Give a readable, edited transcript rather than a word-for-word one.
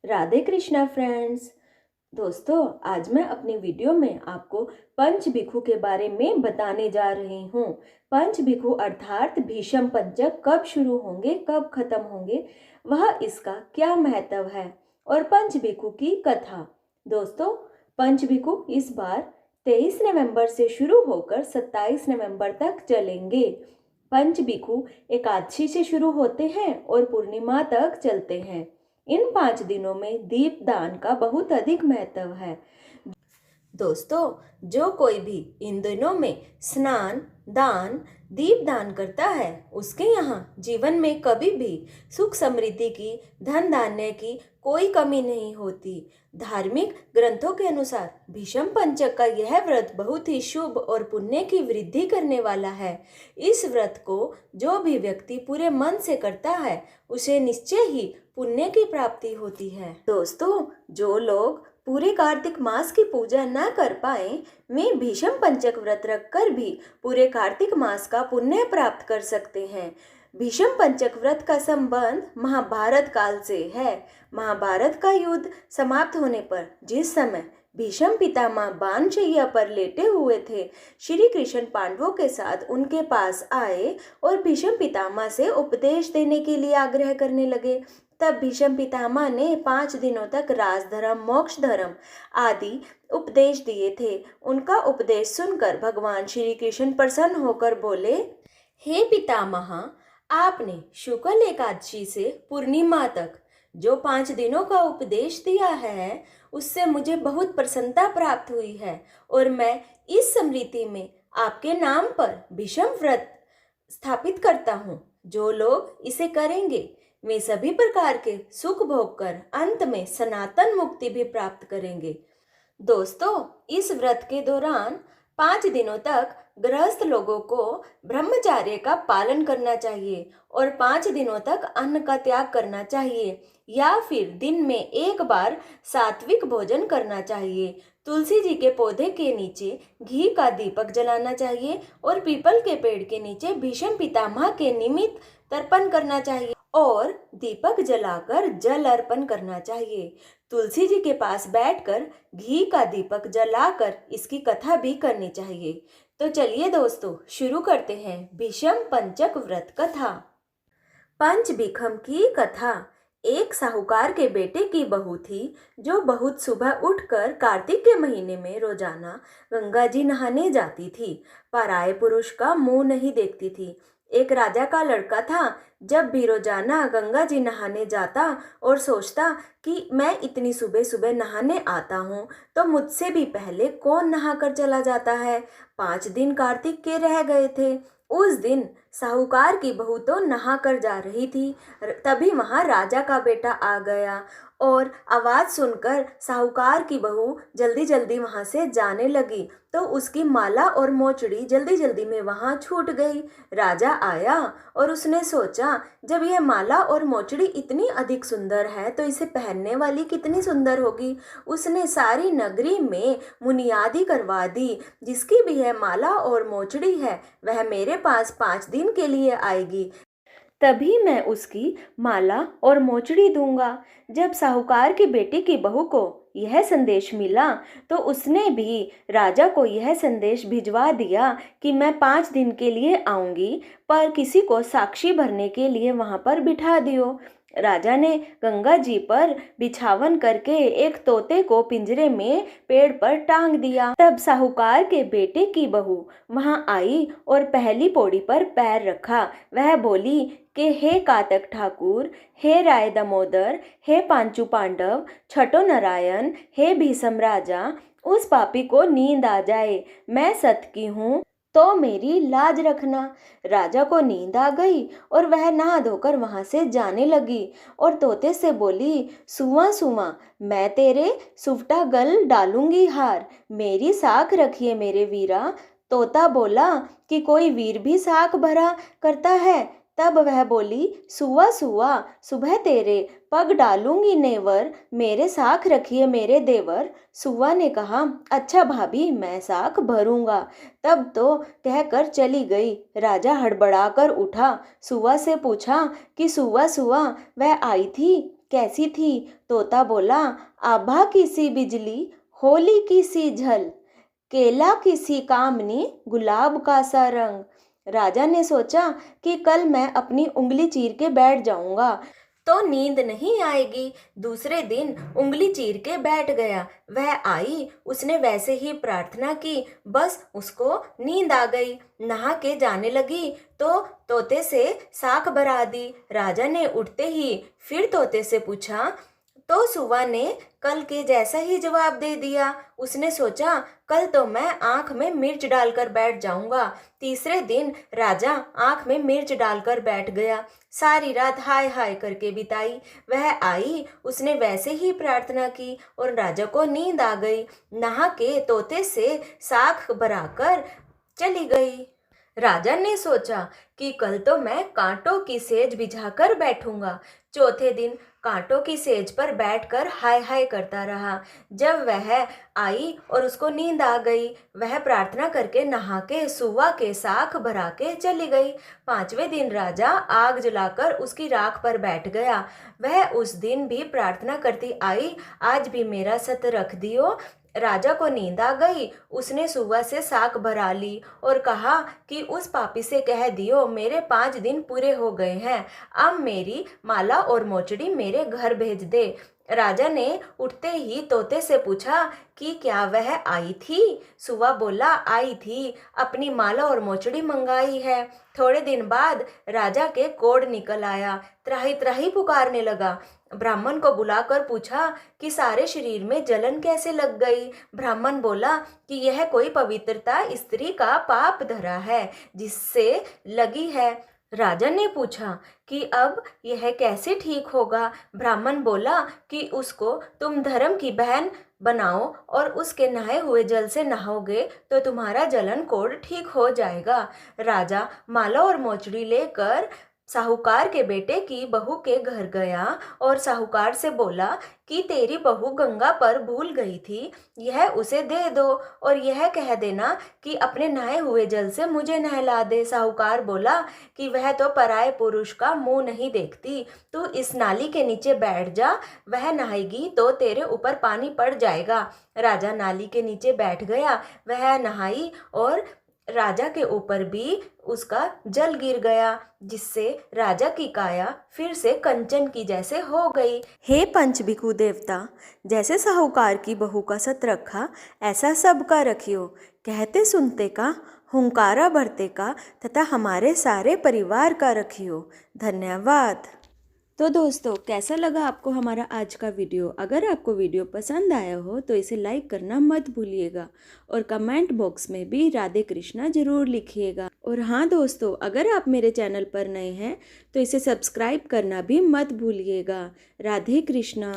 Radhe Krishna friends. दोस्तों, आज मैं अपनी वीडियो में आपको पंच भिखु के बारे में बताने जा रही हूँ। पंच भिखु अर्थात भीष्म पंचक कब शुरू होंगे, कब खत्म होंगे, वह इसका क्या महत्व है और पंच भिखु की कथा। दोस्तों, पंच भिखु इस बार 23 नवंबर से शुरू होकर 27 नवंबर तक चलेंगे। पंच भिखु एकादशी से शुरू होते हैं और पूर्णिमा तक चलते हैं। इन 5 दिनों में दीपदान का बहुत अधिक महत्व है। दोस्तों, जो कोई भी इन दिनों में स्नान, दान, दीपदान करता है, उसके यहाँ जीवन में कभी भी सुख समृद्धि की, धन धान्य की कोई कमी नहीं होती। धार्मिक ग्रंथों के अनुसार भीष्म पंचक का यह व्रत बहुत ही शुभ और पुण्य की वृद्धि करने वाला है। इस व्रत को जो भी व्यक्ति पूरे मन से करता है, उसे निश्चय ही पुण्य की प्राप्ति होती है। दोस्तों, जो लोग पूरे कार्तिक मास की पूजा न कर पाए, वे भीष्म पंचक व्रत रखकर भी पूरे कार्तिक मास का पुण्य प्राप्त कर सकते हैं। भीष्म पंचक व्रत का संबंध महाभारत काल से है। महाभारत का युद्ध समाप्त होने पर जिस समय भीष्म पितामह बाणशैया पर लेटे हुए थे, श्री कृष्ण पांडवों के साथ उनके पास आए और भीष्म पितामह से उपदेश देने के लिए आग्रह करने लगे। तब भीष्म पितामह ने 5 दिनों तक राजधर्म, मोक्ष धर्म आदि उपदेश दिए थे। उनका उपदेश सुनकर भगवान श्री कृष्ण प्रसन्न होकर बोले, हे पितामह, आपने शुक्ल एकादशी से पूर्णिमा तक जो 5 दिनों का उपदेश दिया है, उससे मुझे बहुत प्रसन्नता प्राप्त हुई है और मैं इस स्मृति में आपके नाम पर भीष्म व्रत स्थापित करता हूँ। जो लोग इसे करेंगे, वे सभी प्रकार के सुख भोग कर अंत में सनातन मुक्ति भी प्राप्त करेंगे। दोस्तों, इस व्रत के दौरान 5 दिनों तक गृहस्थ लोगों को ब्रह्मचर्य का पालन करना चाहिए और 5 दिनों तक अन्न का त्याग करना चाहिए या फिर दिन में एक बार सात्विक भोजन करना चाहिए। तुलसी जी के पौधे के नीचे घी का दीपक जलाना चाहिए और पीपल के पेड़ के नीचे भीष्म पितामह के निमित्त तर्पण करना चाहिए और दीपक जलाकर जल अर्पण करना चाहिए। तुलसी जी के पास बैठकर घी का दीपक जलाकर इसकी कथा भी करनी चाहिए। तो चलिए दोस्तों, शुरू करते हैं भीष्म पंचक व्रत कथा। पंच भिखम की कथा। एक साहूकार के बेटे की बहू थी, जो बहुत सुबह उठकर कार्तिक के महीने में रोजाना गंगा जी नहाने जाती थी। पराये पुरुष का मुंह नहीं देखती थी। एक राजा का लड़का था। जब भी रोजाना गंगा जी नहाने जाता और सोचता कि मैं इतनी सुबह सुबह नहाने आता हूँ, तो मुझसे भी पहले कौन नहाकर चला जाता है। 5 दिन कार्तिक के रह गए थे। उस दिन साहूकार की बहू तो नहा कर जा रही थी। तभी वहां राजा का बेटा आ गया और आवाज सुनकर साहूकार की बहू जल्दी जल्दी वहां से जाने लगी, तो उसकी माला और मोचड़ी जल्दी जल्दी में वहां छूट गई। राजा आया और उसने सोचा, जब यह माला और मोचड़ी इतनी अधिक सुंदर है, तो इसे पहनने वाली कितनी सुंदर होगी। उसने सारी नगरी में मुनियादी करवा दी, जिसकी भी यह माला और मोचड़ी है, वह मेरे पास 5 दिन के लिए आएगी, तभी मैं उसकी माला और मोचड़ी दूंगा। जब साहूकार के बेटे की बहू को यह संदेश मिला, तो उसने भी राजा को यह संदेश भिजवा दिया कि मैं 5 दिन के लिए आऊंगी, पर किसी को साक्षी भरने के लिए वहां पर बिठा दियो। राजा ने गंगा जी पर बिछावन करके एक तोते को पिंजरे में पेड़ पर टांग दिया। तब साहूकार के बेटे की बहू वहां आई और पहली पौड़ी पर पैर रखा। वह बोली कि हे कातक ठाकुर, हे राय दामोदर, हे पांचू पांडव, छठो नारायण, हे भीष्म राजा, उस पापी को नींद आ जाए। मैं सत की हूँ, तो मेरी लाज रखना। राजा को नींद आ गई और वह नहा धोकर वहां से जाने लगी और तोते से बोली, सुवा सुवा, मैं तेरे सुवटा गल डालूंगी हार, मेरी साख रखिए मेरे वीरा। तोता बोला कि कोई वीर भी साख भरा करता है। तब वह बोली, सुवा सुवा, सुबह तेरे पग डालूंगी नेवर, मेरे साख रखिए मेरे देवर। सुवा ने कहा, अच्छा भाभी, मैं साख भरूंगा। तब तो कहकर चली गई। राजा हड़बड़ाकर उठा, सुवा से पूछा कि सुवा सुवा, वह आई थी, कैसी थी? तोता बोला, आभा की सी बिजली, होली की सी झल, केला की सी कामनी, गुलाब का सा रंग। राजा ने सोचा कि कल मैं अपनी उंगली चीर के बैठ जाऊंगा तो नींद नहीं आएगी। दूसरे दिन उंगली चीर के बैठ गया। वह आई, उसने वैसे ही प्रार्थना की, बस उसको नींद आ गई। नहा के जाने लगी तो तोते से साख बरा दी। राजा ने उठते ही फिर तोते से पूछा तो सुवा ने कल के जैसा ही जवाब दे दिया। उसने सोचा कल तो मैं आंख में मिर्च डालकर बैठ जाऊंगा। तीसरे दिन राजा आंख में मिर्च डालकर बैठ गया। सारी रात हाय हाय करके बिताई। वह आई, उसने वैसे ही प्रार्थना की और राजा को नींद आ गई। नहा के तोते से साख भराकर चली गई। राजा ने सोचा कि कल तो मैं कांटों की सेज बिछाकर बैठूंगा। चौथे दिन कांटों की सेज पर बैठकर हाय हाय करता रहा। जब वह आई और उसको नींद आ गई, वह प्रार्थना करके नहा के सुवा के साख भरा के चली गई। पांचवें दिन राजा आग जलाकर उसकी राख पर बैठ गया। वह उस दिन भी प्रार्थना करती आई, आज भी मेरा सत रख दियो। राजा को नींद आ गई। उसने सुबह से साख भरा ली और कहा कि उस पापी से कह दियो मेरे 5 दिन पूरे हो गए हैं, अब मेरी माला और मोचड़ी मेरे घर भेज दे। राजा ने उठते ही तोते से पूछा कि क्या वह आई थी? सुवा बोला, आई थी, अपनी माला और मोचड़ी मंगाई है। थोड़े दिन बाद राजा के कोढ़ निकल आया, त्राही त्राही पुकारने लगा। ब्राह्मण को बुलाकर पूछा कि सारे शरीर में जलन कैसे लग गई? ब्राह्मण बोला कि यह कोई पवित्रता स्त्री का पाप धरा है जिससे लगी है। राजा ने पूछा कि अब यह कैसे ठीक होगा? ब्राह्मण बोला कि उसको तुम धर्म की बहन बनाओ और उसके नहाए हुए जल से नहाओगे तो तुम्हारा जलन कोढ़ ठीक हो जाएगा। राजा माला और मोचड़ी लेकर साहूकार के बेटे की बहू के घर गया और साहूकार से बोला कि तेरी बहू गंगा पर भूल गई थी, यह उसे दे दो और यह कह देना कि अपने नहाए हुए जल से मुझे नहला दे। साहूकार बोला कि वह तो पराये पुरुष का मुंह नहीं देखती, तू इस नाली के नीचे बैठ जा, वह नहाएगी तो तेरे ऊपर पानी पड़ जाएगा। राजा नाली के नीचे बैठ गया। वह नहाई और राजा के ऊपर भी उसका जल गिर गया, जिससे राजा की काया फिर से कंचन की जैसे हो गई। हे पंच भिखु देवता, जैसे साहूकार की बहू का सत रखा ऐसा सबका रखियो। कहते सुनते का, हुंकारा भरते का तथा हमारे सारे परिवार का रखियो। धन्यवाद। तो दोस्तों, कैसा लगा आपको हमारा आज का वीडियो? अगर आपको वीडियो पसंद आया हो तो इसे लाइक करना मत भूलिएगा और कमेंट बॉक्स में भी राधे कृष्णा ज़रूर लिखिएगा। और हाँ दोस्तों, अगर आप मेरे चैनल पर नए हैं तो इसे सब्सक्राइब करना भी मत भूलिएगा। राधे कृष्णा।